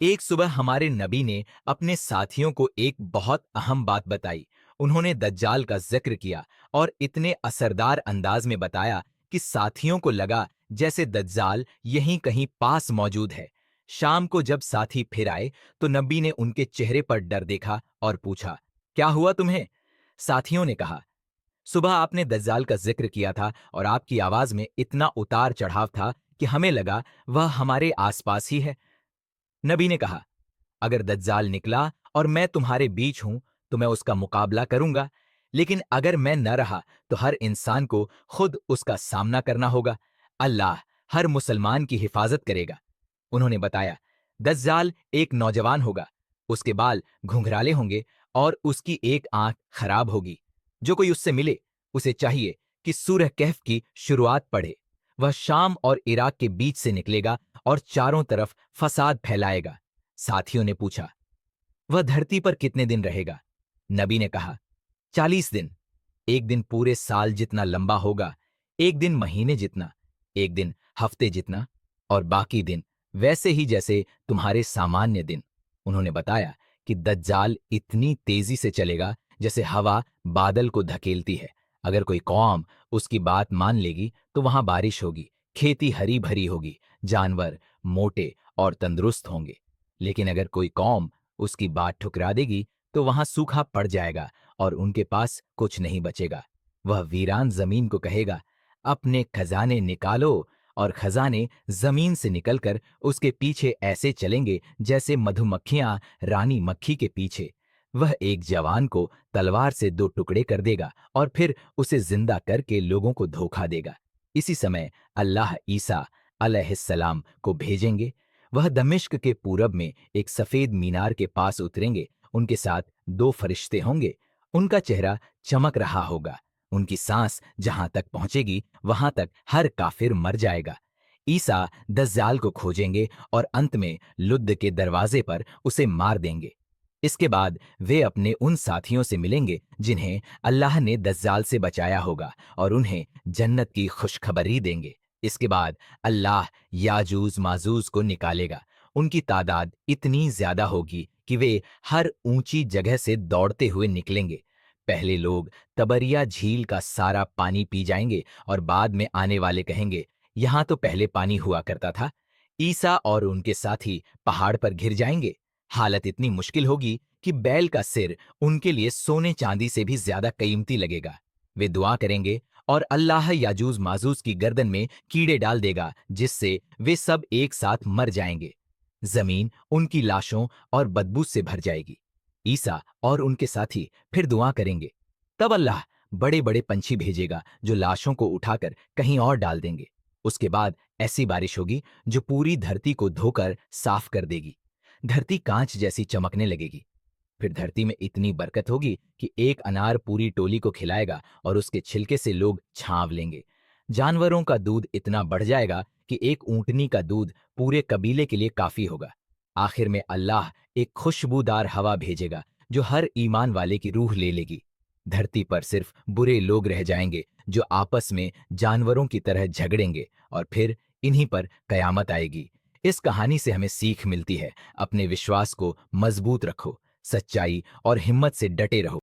एक सुबह हमारे नबी ने अपने साथियों को एक बहुत अहम बात बताई। उन्होंने दज्जाल का जिक्र किया और इतने असरदार अंदाज में बताया कि साथियों को लगा जैसे दज्जाल यहीं कहीं पास मौजूद है। शाम को जब साथी फिर आए तो नबी ने उनके चेहरे पर डर देखा और पूछा, क्या हुआ तुम्हें? साथियों ने कहा, सुबह आपने दज्जाल का जिक्र किया था और आपकी आवाज में इतना उतार चढ़ाव था कि हमें लगा वह हमारे आसपास ही है। नबी ने कहा, अगर दज्जाल निकला और मैं तुम्हारे बीच हूं तो मैं उसका मुकाबला करूंगा, लेकिन अगर मैं न रहा तो हर इंसान को खुद उसका सामना करना होगा। अल्लाह हर मुसलमान की हिफाजत करेगा। उन्होंने बताया, दज्जाल एक नौजवान होगा, उसके बाल घुंघराले होंगे और उसकी एक आंख खराब होगी। जो कोई उससे मिले उसे चाहिए कि सूरह कहफ की शुरुआत पढ़े। वह शाम और इराक के बीच से निकलेगा और चारों तरफ फसाद फैलाएगा। साथियों ने पूछा, वह धरती पर कितने दिन रहेगा? नबी ने कहा, 40 दिन। एक दिन पूरे साल जितना लंबा होगा, एक दिन महीने जितना, एक दिन हफ्ते जितना, और बाकी दिन वैसे ही जैसे तुम्हारे सामान्य दिन। उन्होंने बताया कि दज्जाल इतनी तेजी से चलेगा जैसे हवा बादल को धकेलती है। अगर कोई कौम उसकी बात मान लेगी तो वहां बारिश होगी, खेती हरी भरी होगी, जानवर मोटे और तंदुरुस्त होंगे। लेकिन अगर कोई कौम उसकी बात ठुकरा देगी तो वहां सूखा पड़ जाएगा और उनके पास कुछ नहीं बचेगा। वह वीरान जमीन को कहेगा, अपने खजाने निकालो, और खजाने जमीन से निकलकर उसके पीछे ऐसे चलेंगे जैसे मधुमक्खियां रानी मक्खी के पीछे। वह एक जवान को तलवार से दो टुकड़े कर देगा और फिर उसे जिंदा करके लोगों को धोखा देगा। इसी समय अल्लाह ईसा अलैहिस्सलाम को भेजेंगे। वह दमिश्क के पूरब में एक सफेद मीनार के पास उतरेंगे। उनके साथ दो फरिश्ते होंगे। उनका चेहरा चमक रहा होगा। उनकी सांस जहां तक पहुंचेगी वहां तक हर काफिर मर जाएगा। ईसा दज्जाल को खोजेंगे और अंत में लुद्द के दरवाजे पर उसे मार देंगे। इसके बाद वे अपने उन साथियों से मिलेंगे जिन्हें अल्लाह ने दज्जाल से बचाया होगा और उन्हें जन्नत की खुशखबरी देंगे। इसके बाद अल्लाह याजूज माजूज को निकालेगा। उनकी तादाद इतनी ज्यादा होगी कि वे हर ऊंची जगह से दौड़ते हुए निकलेंगे। पहले लोग तबरिया झील का सारा पानी पी जाएंगे और बाद में आने वाले कहेंगे, यहां तो पहले पानी हुआ करता था। ईसा और उनके साथी पहाड़ पर घिर जाएंगे। हालत इतनी मुश्किल होगी कि बैल का सिर उनके लिए सोने चांदी से भी ज्यादा कीमती लगेगा। वे दुआ करेंगे और अल्लाह याजूज माजूज की गर्दन में कीड़े डाल देगा जिससे वे सब एक साथ मर जाएंगे। जमीन उनकी लाशों और बदबू से भर जाएगी। ईसा और उनके साथी फिर दुआ करेंगे। तब अल्लाह बड़े बड़े पंछी भेजेगा जो लाशों को उठाकर कहीं और डाल देंगे। उसके बाद ऐसी बारिश होगी जो पूरी धरती को धोकर साफ कर देगी। धरती कांच जैसी चमकने लगेगी। फिर धरती में इतनी बरकत होगी कि एक अनार पूरी टोली को खिलाएगा और उसके छिलके से लोग छांव लेंगे। जानवरों का दूध इतना बढ़ जाएगा कि एक ऊंटनी का दूध पूरे कबीले के लिए काफी होगा। आखिर में अल्लाह एक खुशबूदार हवा भेजेगा जो हर ईमान वाले की रूह ले लेगी। धरती पर सिर्फ बुरे लोग रह जाएंगे जो आपस में जानवरों की तरह झगड़ेंगे और फिर इन्हीं पर कयामत आएगी। इस कहानी से हमें सीख मिलती है, अपने विश्वास को मजबूत रखो, सच्चाई और हिम्मत से डटे रहो।